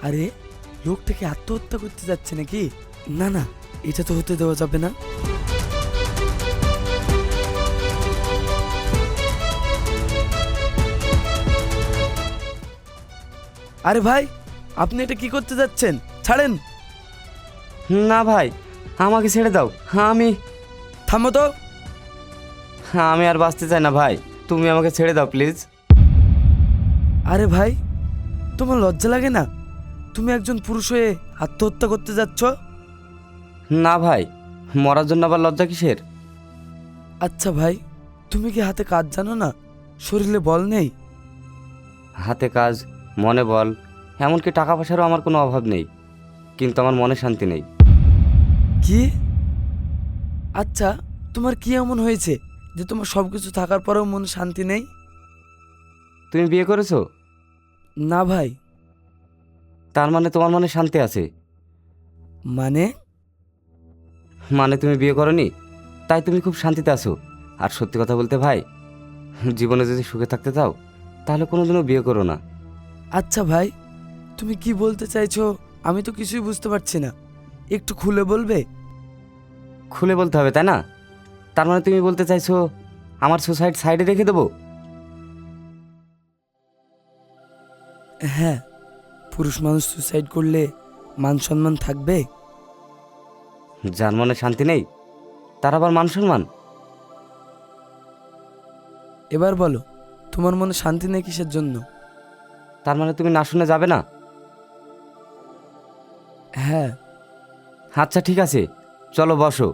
আরে লোকটাকে আত্মহত্যা করতে যাচ্ছে নাকি? না না, এটা তো হতে দেওয়া যাবে না। আরে ভাই, আপনি এটা কি করতে যাচ্ছেন? ছাড়েন। না ভাই, আমাকে ছেড়ে দাও। থামো তো। আমি আর বাঁচতে চাই না ভাই, তুমি আমাকে ছেড়ে দাও প্লিজ। আরে ভাই, তোমার লজ্জা লাগে না? তুমি একজন পুরুষ হয়ে আত্মহত্যা করতে যাচ্ছ? না ভাই, মরার জন্য আবার লজ্জা কিসের? আচ্ছা ভাই, তুমি কি হাতে কাজ জানো না? শরীরে বল নেই? হাতে কাজ, মনে বল, এমনকি টাকা পয়সারও আমার কোনো অভাব নেই, কিন্তু আমার মনে শান্তি নেই। কি? আচ্ছা, তোমার কি এমন হয়েছে যে তোমার সব কিছু থাকার পরেও মনে শান্তি নেই? তুমি বিয়ে করেছো? না ভাই। তার মানে তোমার মনে শান্তি আছে? মানে? মানে তুমি বিয়ে করনি, তাই তুমি খুব শান্তিতে আছো। আর সত্যি কথা বলতে ভাই, জীবনে যদি সুখে থাকতে চাও তাহলে কোনোদিনও বিয়ে করো না। আচ্ছা ভাই, তুমি কি বলতে চাইছো আমি তো কিছুই বুঝতে পারছি না, একটু খুলে বলবে? খুলে বলতে হবে তাই না? তার মানে তুমি বলতে চাইছো আমার সোসাইটি সাইডে রেখে দেবো? হ্যাঁ, পুরুষ মানুষ সুসাইড করলে মান সম্মান থাকবে? যার মনে শান্তি নেই তার আবার মান সম্মান? এবার বলো, তোমার মনে শান্তি নেই কিসের জন্য? তার মানে তুমি না শুনে যাবে না? হ্যাঁ। আচ্ছা ঠিক আছে, চলো বসো।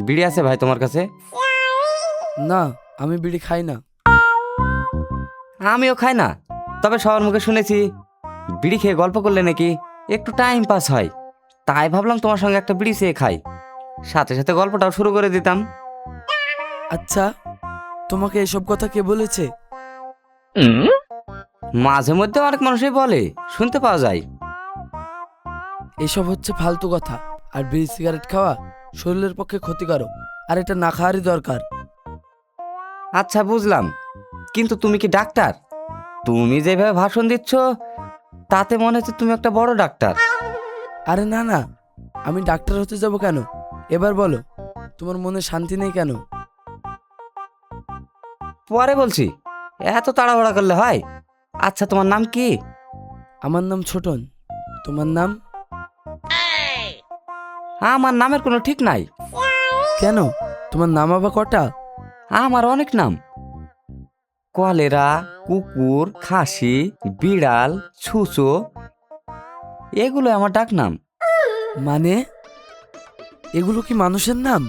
বিড়ি আছে ভাই তোমার কাছে? না, আমি বিড়ি খাই না। আমিও খাই না, তবে সবার মুখে শুনেছি বিড়ি খেয়ে গল্প করলে নাকি একটু টাইম পাস হয়। তাই ভাবলাম তোমার সঙ্গে একটা বিড়ি চেয়ে খাই, সাথে সাথে গল্পটাও শুরু করে দিতাম। আচ্ছা, তোমাকে এসব কথা কে বলেছে? মাঝে মধ্যে অনেক মানুষই বলে, শুনতে পাওয়া যায়। এসব হচ্ছে ফালতু কথা। আর বিড়ি সিগারেট খাওয়া শরীরের পক্ষে ক্ষতিকারক, আর এটা না খাওয়ারই দরকার। আচ্ছা বুঝলাম, কিন্তু তুমি কি ডাক্তার? তুমি যেভাবে ভাষণ দিচ্ছ তাতে মনে হচ্ছে তুমি একটা বড় ডাক্তার। আরে না না, আমি ডাক্তার হতে যাব কেন? এবার বলো, তোমার মনে শান্তি নেই কেন? পরে বলছি, এত তাড়াহুড়া করলে হয়? আচ্ছা তোমার নাম কি? আমার নাম ছোটন। তোমার নাম? আমার নামের কোনো ঠিক নাই। কেন? তোমার নাম আবার কটা? আমার অনেক নাম, কলেরা, কুকুর, খাসি, বিড়াল, ছুঁচো, এগুলো আমার ডাক নাম। মানে এগুলো কি মানুষের নাম?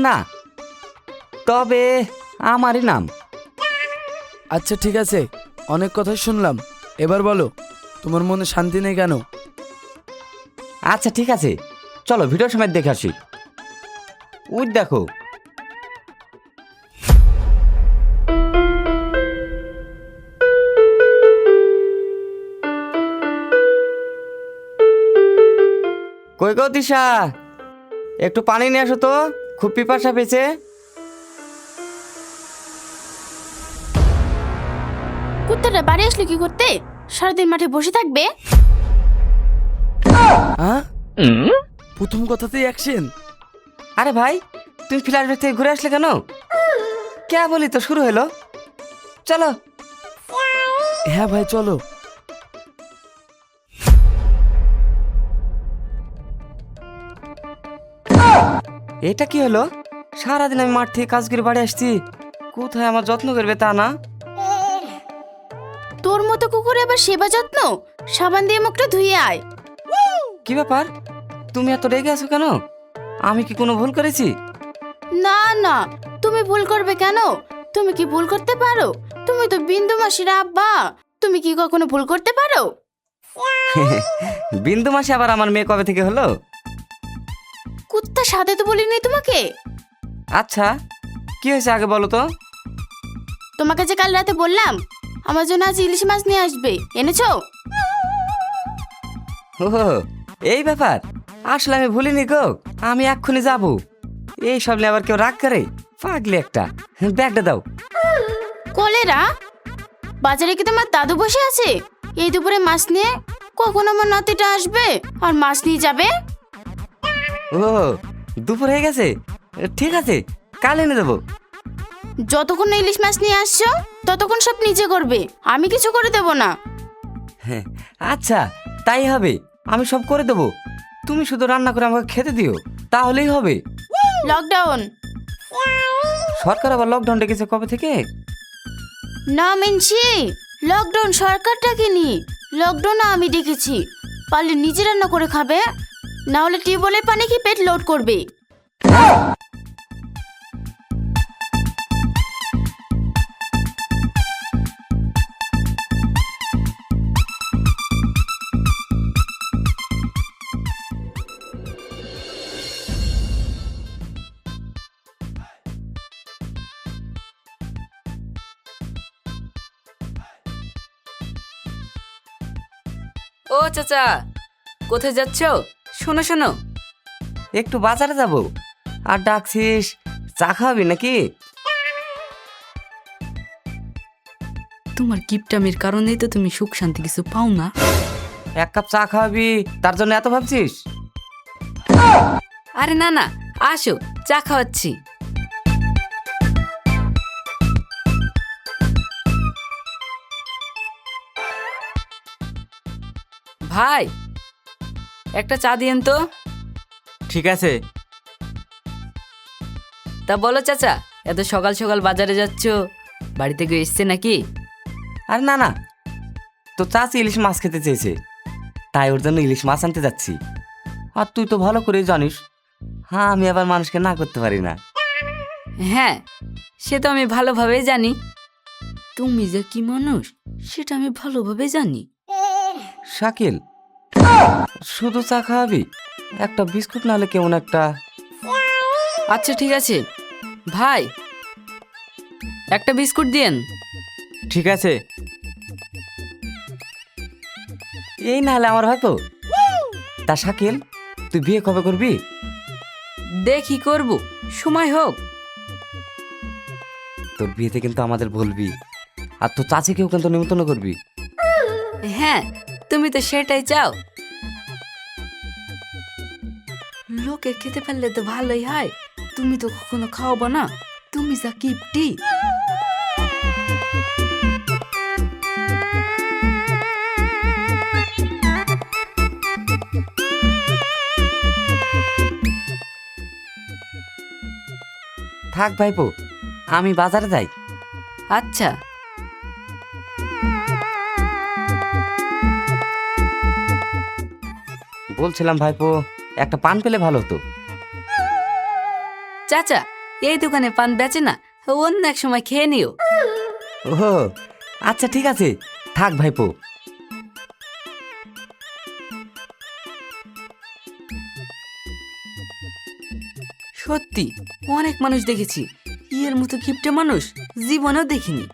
না, তবে আমারই নাম। আচ্ছা ঠিক আছে, অনেক কথাই শুনলাম। এবার বলো, তোমার মনে শান্তি নেই কেন? আচ্ছা ঠিক আছে, চলো ভিডিও সময় দেখে আসি। ওই দেখো। কই গো দিশা, একটু পানি নিয়ে আসো তো, খুব পিপাসা পেয়েছে। কুত্তাটা বাড়ি আসলো কি করতে? সারাদিন মাঠে বসে থাকবে? হ্যাঁ, প্রথম কথাতেই অ্যাকশন। আরে ভাই, তুমি ফ্ল্যাশব্যাক থেকে ঘুরে আসলে কেন? কে বলি তো শুরু হলো, চলো। হ্যাঁ ভাই, চলো। এটা কি হলো? সারাদিন আমি মাঠ থেকে কাজ করে বাড়ি আসছি, কোথায় আমার যত্ন করবে তা না। তোর মতো কুকুরে আবার সেবা যত্ন? সাবান দিয়ে মুখটা ধুয়ে আয়। কি ব্যাপার, তুমি এত রেগে আছো কেন? আমি কি কোনো ভুল করেছি? না না, তুমি ভুল করবে কেন? তুমি কি ভুল করতে পারো? তুমি তো বিন্দু মাসির আব্বা, তুমি কি কখনো ভুল করতে পারো? বিন্দু মাসি আবার আমার মেয়ে কবে থেকে হলো? কুত্তা সাথে তো বলিনি তোমাকে। আচ্ছা কি হয়েছে আগে বলো তো। তোমাকে যে কাল রাতে বললাম আমার জন্য আজ ইলিশ মাছ নিয়ে আসবে, এনেছো? ও এই ব্যাপার, আসলে আমি ভুলিনি গো, আমি এক্ষুনি যাব। এই সব নিয়ে আবার কেউ রাগ করে? পাগলি একটা। ব্যাগটা দাও। কলেরা, বাজারে কি তোমার দাদু বসে আছে? এই দুপুরে মাছ নিয়ে? কখন আমার নাতিটা আসবে আর মাছ নিয়ে যাবে? ও, দুপুর হয়ে গেছে, ঠিক আছে, কাল এনে দেবো। যতক্ষণ না ইলিশ মাছ নিয়ে আসছো ততক্ষণ সব নিজে করবে, আমি কিছু করে দেব না। হ্যাঁ, আচ্ছা তাই হবে, আমি সব করে দেবো। তুমি শুধু রান্না করে আমাকে খেতে দিও, তাহলেই হবে। লকডাউন? সরকার আবার লকডাউন ডেকেছে কবে থেকে? না মিনছি, লকডাউন সরকার ডাকেনি, লকডাউন আমি ডেকেছি। পারলে নিজে রান্না করে খাবে, না হলে টিউবওয়েলের পানি কি পেট লোড করবে। ও চাচা, কোথায় যাচ্ছ? শোনো শোনো, একটু বাজারে যাব। আর ডাকছিস, চা খাওয়াবি নাকি? তোমার কিপটামির কারণেই তো তুমি সুখ শান্তি কিছু পাও না। এক কাপ চা খাওয়াবি, তার জন্য এত ভাবছিস? আরে না না, আসো, চা খাওয়াচ্ছি। ভাই, একটা চা দিয়েন তো। ঠিক আছে। তা বলো চাচা, এত সকাল সকাল বাজারে যাচ্ছ, বাড়িতে কেউ এসছে নাকি? আর না না, তো চাচি ইলিশ মাছ খেতে চেয়েছে, তাই ওর জন্য ইলিশ মাছ আনতে যাচ্ছি। আর তুই তো ভালো করেই জানিস, হ্যাঁ, আমি আবার মানুষকে না করতে পারি না। হ্যাঁ, সে তো আমি ভালোভাবেই জানি। তুমি যে কি মানুষ সেটা আমি ভালোভাবে জানি। শাকিল, শুধু চা খাওয়াবি? একটা বিস্কুট না হলে কেমন একটা। আচ্ছা ঠিক আছে ভাই, একটা বিস্কুট দিয়েন। ঠিক আছে। এই না হলে আমার হয়তো। তা শাকিল, তুই বিয়ে কবে করবি? দেখি করব, সময় হোক। তোর বিয়েতে কিন্তু আমাদের বলবি, আর তোর চাচিকেও কিন্তু নিমন্ত্রণ করবি। হ্যাঁ, তুমি তো সেটাই চাও। লোকে খেতে পারলে তো ভালোই হয়, তুমি তো কখনো খাওয়াবো না, তুমি যা কিপটি। থাক ভাইপো, আমি বাজারে যাই। আচ্ছা। বলছিলাম ভাইপো, একটা পান পেলে ভালো হতো। চাচা, এই দোকানে পান বেচে না, অন্য এক সময় খেয়ে নিও। ও আচ্ছা ঠিক আছে, থাক ভাইপো। সত্যি অনেক মানুষ দেখেছি, এর মতো কিপটে মানুষ জীবনেও দেখিনি।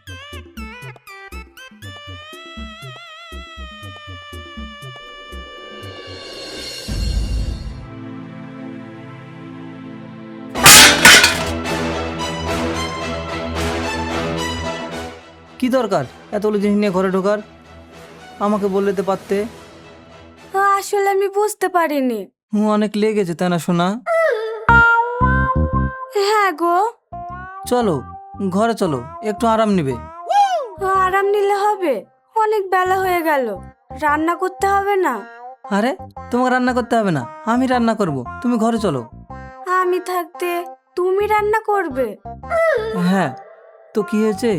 কি দরকার এতগুলো জিনিস নিয়ে ঘরে ঢোকার? আমাকে বললে তো পারতে। আসলে আমি বুঝতে পারিনি। অনেক লেগেছে তাই না সোনা? হ্যাঁ গো। চলো ঘরে চলো, একটু আরাম নিবে। আরাম নিলে হবে? অনেক বেলা হয়ে গেল, রান্না করতে হবে না? আরে তোমাকে রান্না করতে হবে না, আমি রান্না করব, তুমি ঘরে চলো। আমি থাকতে তুমি রান্না করবে? হ্যাঁ, তো কি হয়েছে?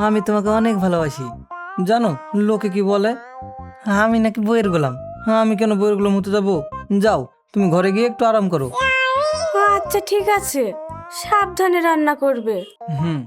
আমি তোমাকে অনেক ভালোবাসি, জানো লোকে কি বলে, আমি নাকি বইয়ের গোলাম। আমি কেন বইয়ের গোলাম হতে যাবো? যাও তুমি ঘরে গিয়ে একটু আরাম করো। আচ্ছা ঠিক আছে, সাবধানে রান্না করবে। হুম।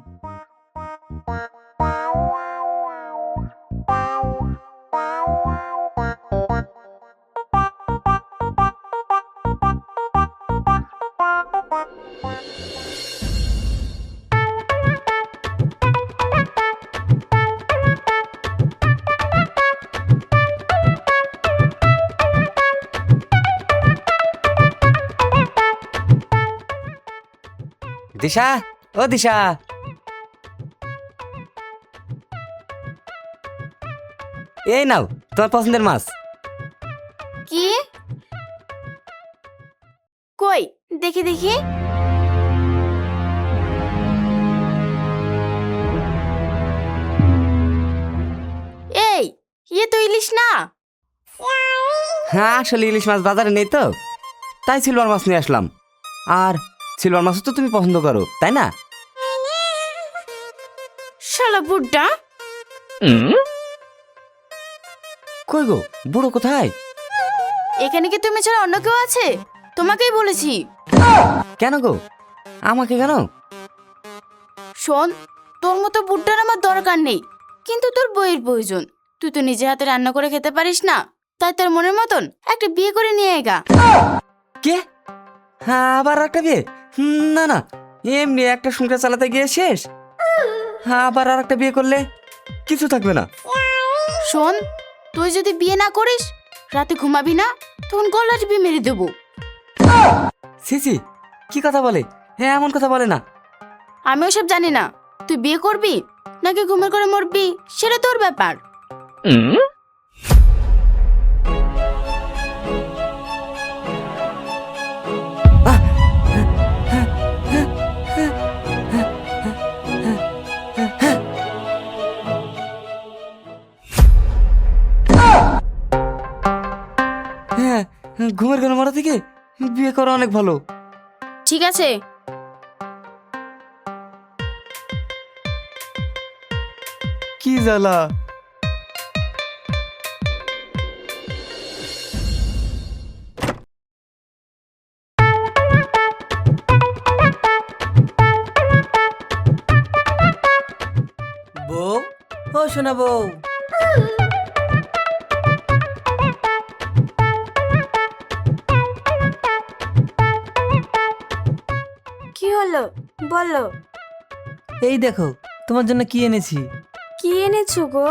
দিশা, ও দিশা, এই নাও তোমার পছন্দের মাছ। কি? কই দেখি দেখি। এই, ইয়ে তো ইলিশ না। হ্যাঁ, আসলে ইলিশ মাছ বাজারে নেই তো, তাই সিলভার মাছ নিয়ে আসলাম। আর সিলভার মাছও তো তুমি পছন্দ করো, তাই না? শালা বুড্ডা। কই গো, বুড়ো কোথায়? এখানে কি তুমি ছাড়া অন্য কেউ আছে? তোমাকেই বলেছি। কেন গো, আমাকে কেন? শোন, তোর মতো বুড্ডার আমার দরকার নেই, কিন্তু তোর বইয়ের প্রয়োজন। তুই তো নিজে হাতে রান্না করে খেতে পারিস না, তাই তোর মনের মতন একটা বিয়ে করে নিয়ে আয়। কে? হ্যাঁ, আবার একটা বিয়ে? না না, এমনি একটা সংসার চালাতে গিয়ে শেষ। হ্যাঁ, আবার আর একটা বিয়ে করলে কিছু থাকবে না। শোন, তুই যদি বিয়ে না করিস, রাতে ঘুমাবি না, তখন গলা টিপে মেরে দেবো। সিসি, কি কথা বলে? হ্যাঁ, এমন কথা বলে না। আমি ওসব জানি না। তুই বিয়ে করবি নাকি ঘুমের করে মরবি, সেটা তোর ব্যাপার। হ্যাঁ, ঘুমের ঘরে মারা থেকে বিয়ে করা অনেক ভালো। ঠিক আছে, কি জ্বালা! বউ, ও শোনা বউ। কি হলো বলো? এই দেখো তোমার জন্য কি এনেছি। কি এনেছো গো?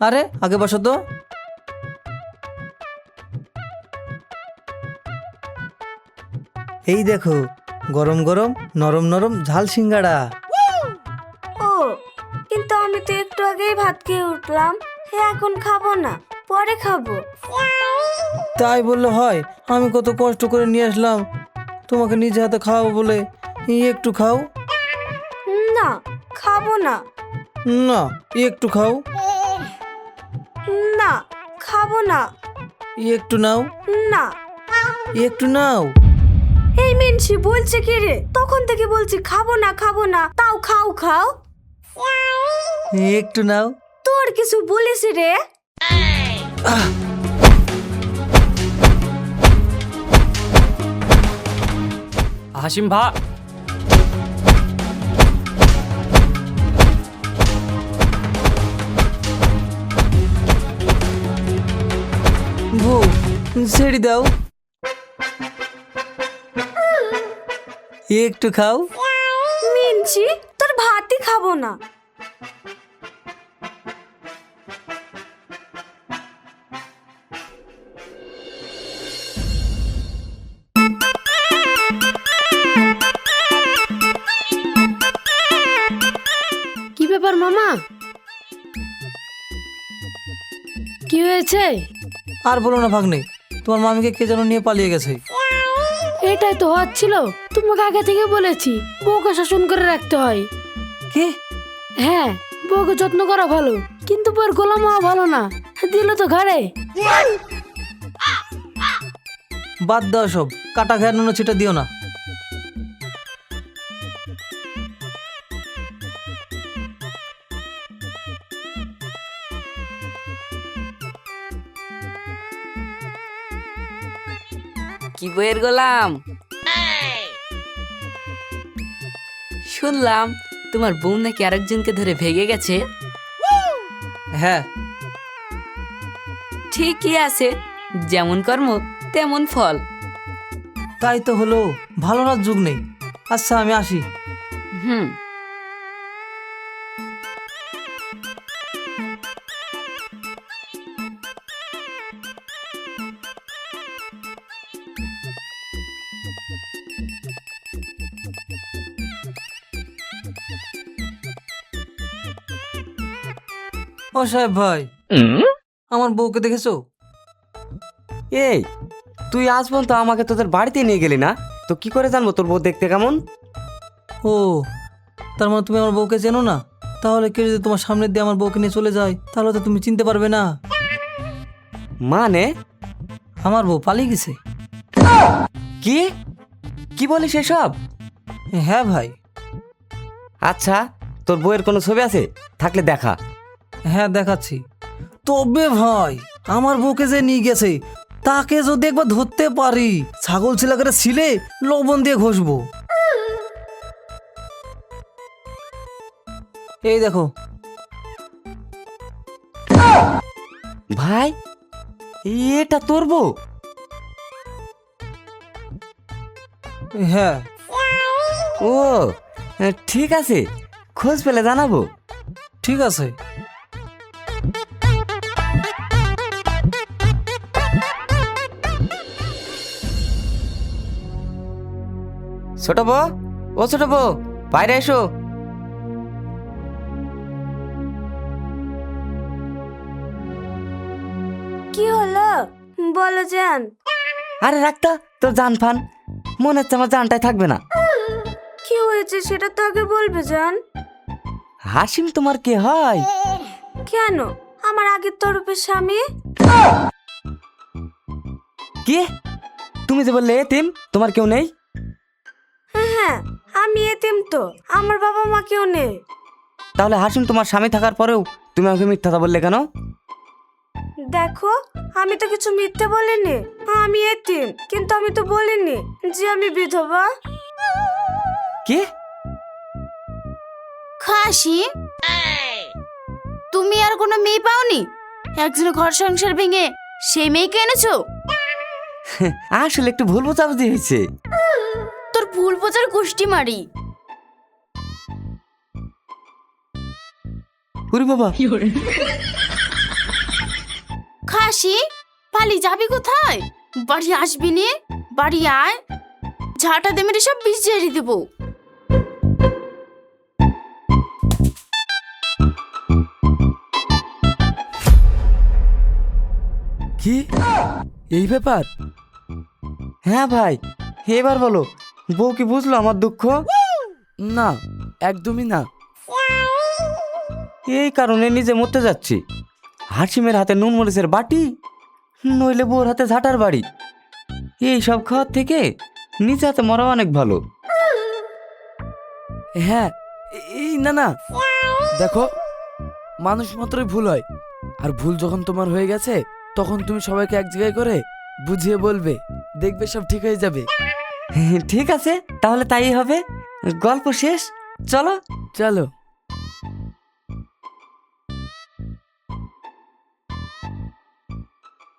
আরে আগে বসো তো। এই দেখো, গরম গরম নরম নরম ঝাল সিঙ্গাড়া। ও, কিন্তু আমি তো একটু আগেই ভাত খেয়ে উঠলাম। এখন খাবো না, পরে খাবো। তাই বললে হয়? আমি কত কষ্ট করে নিয়ে আসলাম তোমাকে নিজে হাতে খাওয়াবো বলে। একটু খাও না, খাবো না। না, একটু খাও। না, খাবো না। একটু নাও, না। একটু নাও। এই মিনসি বলছে কি রে? তখন থেকে বলছি খাবো না খাবো না, তাও খাও খাও। একটু নাও। তোর কিছু বলিস রে? হাসিম ভা, বউ ছেড়ে দাও, একটু খাও। মিনসি, তোর ভাতই খাবো না। কি ব্যাপার মামা? কি হয়েছে? আর বলো না ভাগ্নে, তোমার মামিকে কে যেন নিয়ে পালিয়ে গেছে। এটাই তো হচ্ছিল, তোমাকে আগে থেকে বলেছি বউকে শাসন করে রাখতে হয়। কি? হ্যাঁ, বউকে যত্ন করা ভালো, কিন্তু বউয়ের গোলাম হওয়া ভালো না। দিল তো ঘাড়ে। বাদ দাও সব, কাটা ঘের নুনো ছিটা দিও না। কি বইয়ের গোলাম? শুনলাম তোমার বউ নাকি আরেকজনকে ধরে ভেগে গেছে। হ্যাঁ, ঠিকই আছে, যেমন কর্ম তেমন ফল। তাই তো হলো, ভালো না যুগ নেই। আচ্ছা আমি আসি। হুম। ও সাহেব ভাই, আমার বউকে দেখেছো? এই তুই আজ পর্যন্ত আমাকে তোদের বাড়িতে নিয়ে গেলি না, তো কি করে জানবো তোর বউ দেখতে কেমন? ও, তার মানে তুমি আমার বউকে চেনো না? তাহলে কেউ যদি তোমার সামনে দিয়ে আমার বউকে নিয়ে চলে যায় তাহলে তো তুমি চিনতে পারবে না। মানে আমার বউ পালিয়ে গেছে। কি কি বলিস এসব? হ্যাঁ ভাই। আচ্ছা, তোর বউয়ের কোনো ছবি আছে? থাকলে দেখা। হ্যাঁ দেখাচ্ছি। তবে ভাই, আমার বউকে যে নিয়ে গেছে তাকে যদি একবার ধরতে পারি, ছাগল ছিলাকে ছিলে লবণ দিয়ে ঘষবো। এই দেখো। ভাই, এটা তোর বউ? হ্যাঁ। ও ঠিক আছে, খোঁজ পেলে জানাবো। ঠিক আছে। ছোট বউ, ও ছোট বউ, বাইরে এসো। কি হলো বলো জান? আরে রাখতা, তোর জান ফান, মনে হচ্ছে আমার জানটাই থাকবে না। কি হয়েছে সেটা তো আগে বলবে জান। হাসিম তোমার কে হয়? কেন, আমার আগের তরফের স্বামী। কি তুমি যে বললে এতিম, তোমার কেউ নেই? হ্যাঁ, আমি এতিম তো, আমার বাবা মা কেউ নেই। তাহলে হাসিম তোমার স্বামী থাকার পরেও তুমি আমাকে মিথ্যাটা বললে কেন? দেখো, আমি তো কিছু মিথ্যে বলিনি। আমি এতিম, কিন্তু আমি তো বলিনি যে আমি বিধবা। কি? খাসি, তুমি আর কোনো মেয়ে পাওনি? একজনের ঘর সংসার ভেঙে সেই মেয়েকে এনেছো? আসলে একটু ভুল বোঝাবুঝি হয়েছে। তোর ভুল বোঝার গোষ্ঠী মারি। ওরে বাবা, খাসি, পালি যাবি কোথায়? বাড়ি আসবি নে, বাড়ি আয়, ঝাঁটা দে মেরে সব বিষ ঝেড়ে দেবো। কি এই ব্যাপার? হ্যাঁ ভাই, এবার বলো, বউ কি বুঝলো আমার দুঃখ? না, একদমই না। এই কারণে নিজে মরতে যাচ্ছি। হাসিমের হাতে নুন মরিচের বাটি, নইলে বউর হাতে ঝাঁটার বাড়ি। এই সব খাওয়ার থেকে নিজে হাতে মরা অনেক ভালো। হ্যাঁ, এই না না, দেখো, মানুষ মাত্রই ভুল হয়। আর ভুল যখন তোমার হয়ে গেছে তখন তুমি সবাইকে এক জায়গায় করে বুঝিয়ে বলবে, দেখবে সব ঠিক হয়ে যাবে। ঠিক আছে, তাহলে তাই হবে। গল্প শেষ, চলো। চলো।